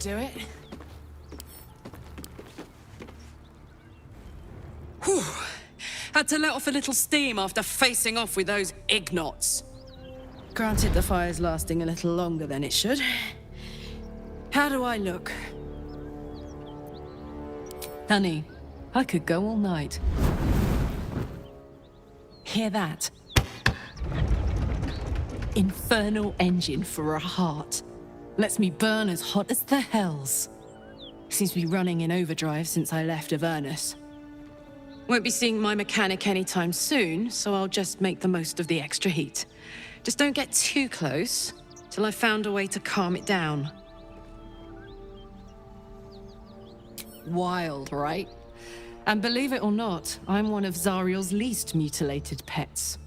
Do it. Whew. Had to let off a little steam after facing off with those ignots. Granted, the fire's lasting a little longer than it should. How do I look? Honey, I could go all night. Hear that? Infernal engine for a heart. Lets me burn as hot as the hells. Seems to be running in overdrive since I left Avernus. Won't be seeing my mechanic anytime soon, so I'll just make the most of the extra heat. Just don't get too close, till I've found a way to calm it down. Wild, right? And believe it or not, I'm one of Zariel's least mutilated pets.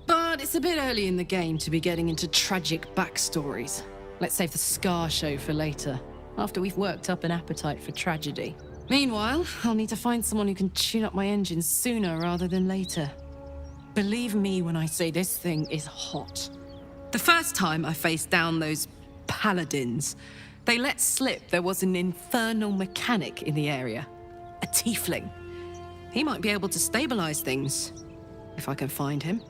But it's a bit early in the game to be getting into tragic backstories. Let's save the Scar show for later, after we've worked up an appetite for tragedy. Meanwhile, I'll need to find someone who can tune up my engine sooner rather than later. Believe me when I say this thing is hot. The first time I faced down those paladins, they let slip there was an infernal mechanic in the area. A tiefling. He might be able to stabilize things, if I can find him.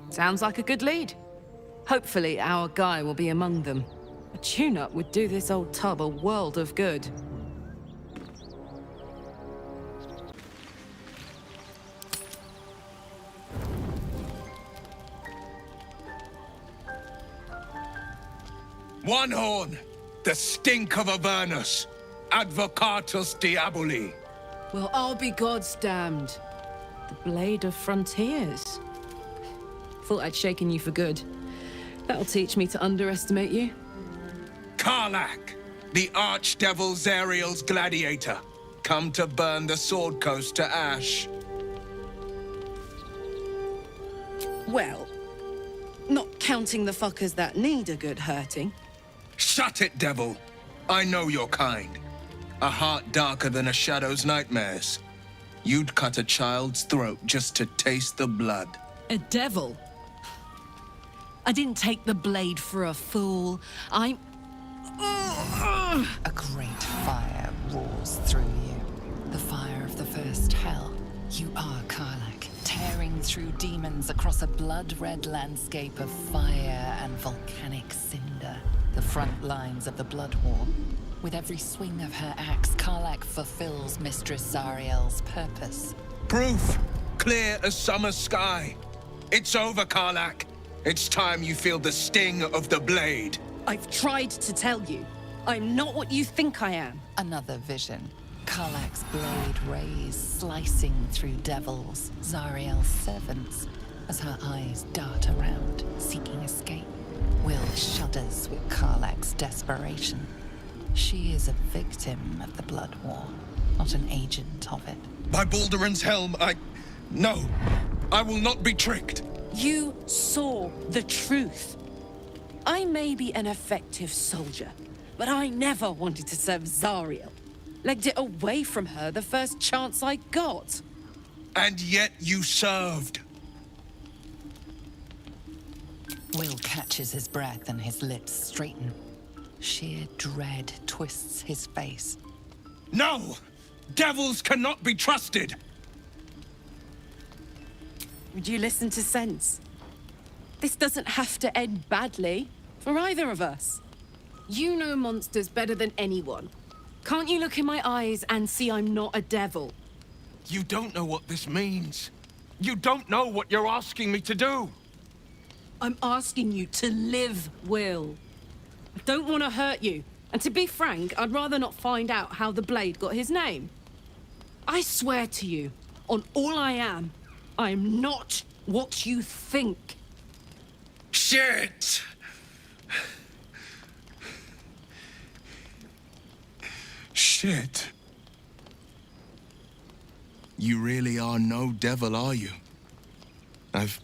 Sounds like a good lead. Hopefully our guy will be among them. A tune-up would do this old tub a world of good. One horn, the stink of Avernus, advocatus diaboli. Well, I'll be God's damned. The blade of frontiers. Thought I'd shaken you for good. That'll teach me to underestimate you. Karlach, the archdevil Zariel's gladiator, come to burn the Sword Coast to ash. Well, not counting the fuckers that need a good hurting. Shut it, devil. I know your kind. A heart darker than a shadow's nightmares. You'd cut a child's throat just to taste the blood. A devil? I didn't take the blade for a fool. I'm... A great fire roars through you. The fire of the first hell. You are Karlach, tearing through demons across a blood-red landscape of fire and volcanic cinder. The front lines of the Blood War. With every swing of her axe, Karlach fulfills Mistress Zariel's purpose. Proof, clear as summer sky. It's over, Karlach. It's time you feel the sting of the blade. I've tried to tell you. I'm not what you think I am. Another vision. Karlach's blade rays slicing through devils, Zariel's servants, as her eyes dart around, seeking escape. Will shudders with Karlach's desperation. She is a victim of the Blood War, not an agent of it. By Balduran's helm, No, I will not be tricked. You saw the truth. I may be an effective soldier, but I never wanted to serve Zariel. Legged it away from her the first chance I got. And yet you served. Will catches his breath and his lips straighten. Sheer dread twists his face. No! Devils cannot be trusted! Would you listen to sense? This doesn't have to end badly for either of us. You know monsters better than anyone. Can't you look in my eyes and see I'm not a devil? You don't know what this means. You don't know what you're asking me to do. I'm asking you to live, Will. I don't want to hurt you. And to be frank, I'd rather not find out how the blade got his name. I swear to you, on all I am, I'm not what you think. Shit! Shit. You really are no devil, are you? I've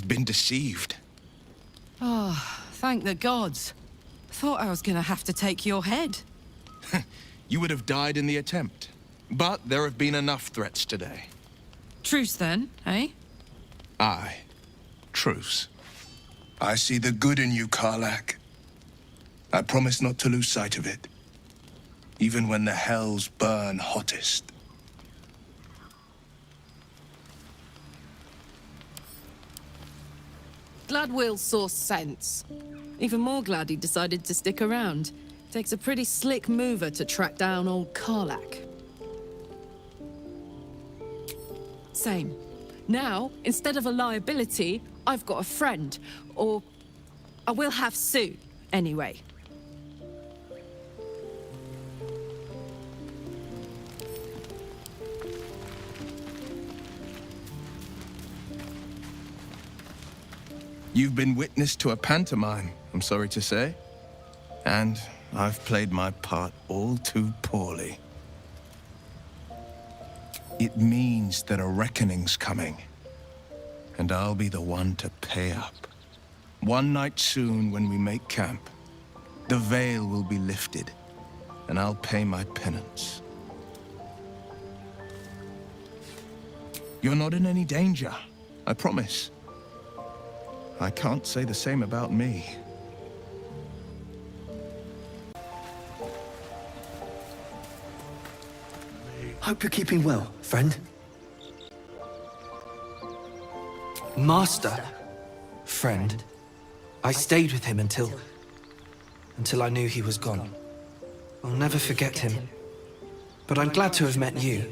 been deceived. Oh, thank the gods. Thought I was gonna have to take your head. You would have died in the attempt. But there have been enough threats today. Truce then, eh? Aye. Truce. I see the good in you, Karlak. I promise not to lose sight of it, even when the hells burn hottest. Glad Will saw sense. Even more glad he decided to stick around. Takes a pretty slick mover to track down old Karlak. Same. Now, instead of a liability, I've got a friend. Or I will have soon, anyway. You've been witness to a pantomime, I'm sorry to say. And I've played my part all too poorly. It means that a reckoning's coming. And I'll be the one to pay up. One night soon, when we make camp, the veil will be lifted, and I'll pay my penance. You're not in any danger, I promise. I can't say the same about me. Hope you're keeping well, friend. Master, friend. I stayed with him until I knew he was gone. I'll never forget him. But I'm glad to have met you.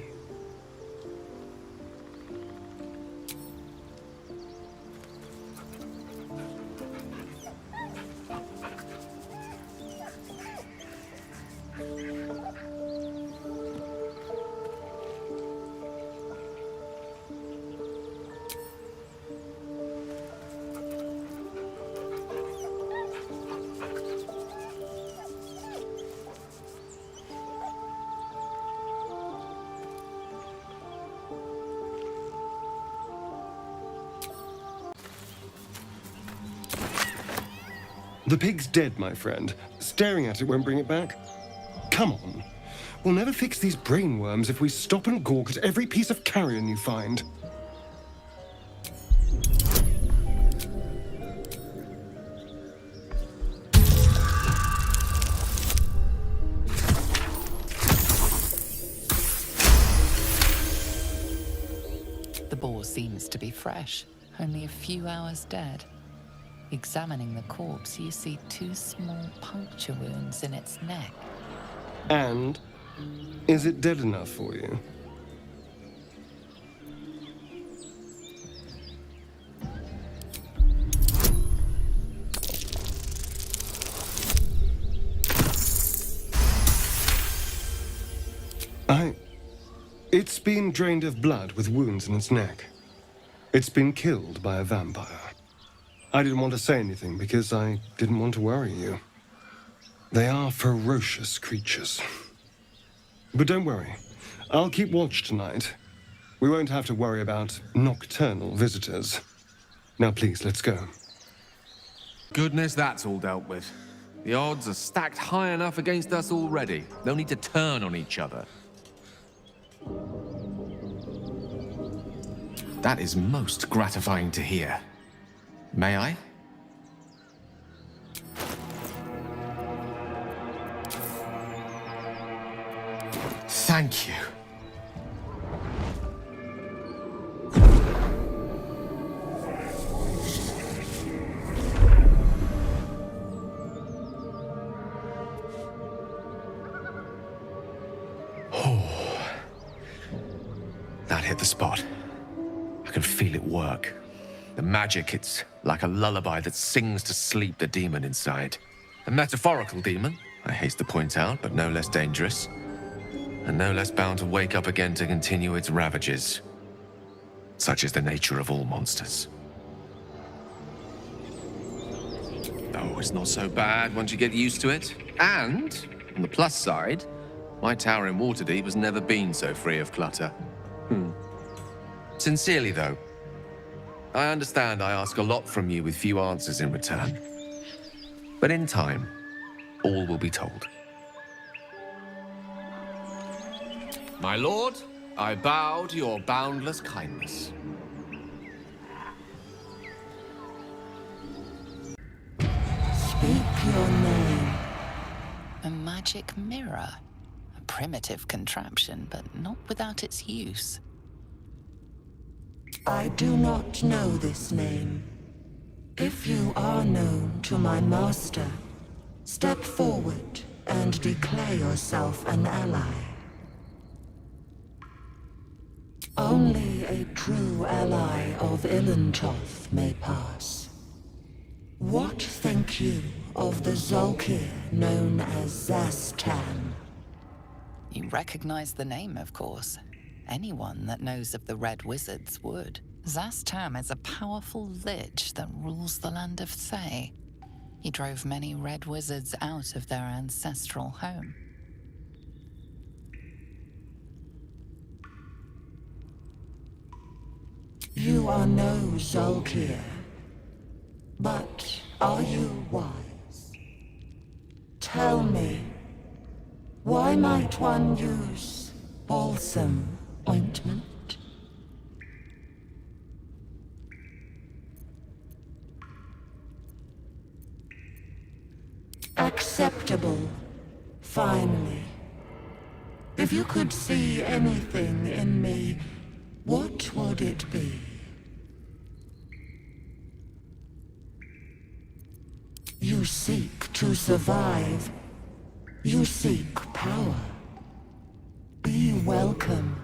The pig's dead, my friend. Staring at it won't bring it back. Come on. We'll never fix these brainworms if we stop and gawk at every piece of carrion you find. The boar seems to be fresh, only a few hours dead. Examining the corpse, you see 2 small puncture wounds in its neck. And is it dead enough for you? It's been drained of blood with wounds in its neck. It's been killed by a vampire. I didn't want to say anything because I didn't want to worry you. They are ferocious creatures. But don't worry. I'll keep watch tonight. We won't have to worry about nocturnal visitors. Now please, let's go. Goodness, that's all dealt with. The odds are stacked high enough against us already. They'll need to turn on each other. That is most gratifying to hear. May I? Thank you. Oh, that hit the spot. I can feel it work. The magic, it's like a lullaby that sings to sleep the demon inside. A metaphorical demon, I haste to point out, but no less dangerous. And no less bound to wake up again to continue its ravages. Such is the nature of all monsters. Oh, it's not so bad once you get used to it. And, on the plus side, my tower in Waterdeep has never been so free of clutter. Sincerely, though, I understand I ask a lot from you with few answers in return. But in time, all will be told. My lord, I bow to your boundless kindness. your name? A magic mirror. A primitive contraption, but not without its use. I do not know this name. If you are known to my master, step forward and declare yourself an ally. Only a true ally of Ilantoth may pass. What think you of the Zolkir known as Zastan? You recognize the name, of course. Anyone that knows of the Red Wizards would. Zastam is a powerful lich that rules the land of Thay. He drove many Red Wizards out of their ancestral home. You are no Zolkir, but are you wise? Tell me, why might one use balsam ointment? Acceptable, finally. If you could see anything in me, what would it be? You seek to survive. You seek power. Be welcome.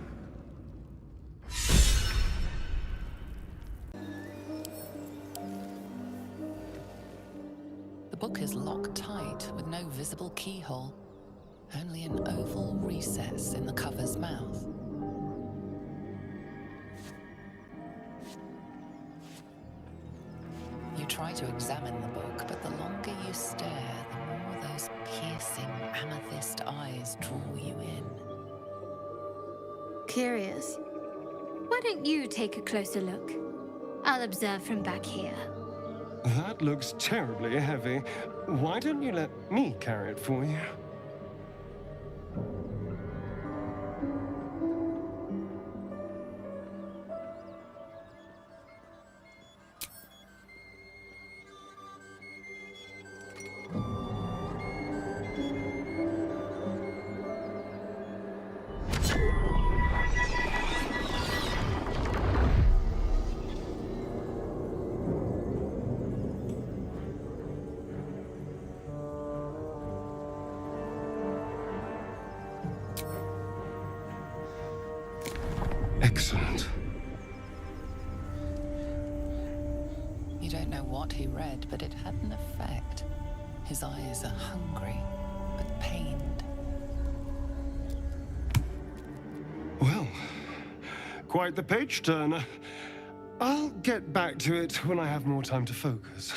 The book is locked tight with no visible keyhole, only an oval recess in the cover's mouth. You try to examine the book, but the longer you stare, the more those piercing amethyst eyes draw you in. Curious. Why don't you take a closer look? I'll observe from back here. That looks terribly heavy. Why don't you let me carry it for you? Excellent. You don't know what he read, but it had an effect. His eyes are hungry, but pained. Well, quite the page turner. I'll get back to it when I have more time to focus.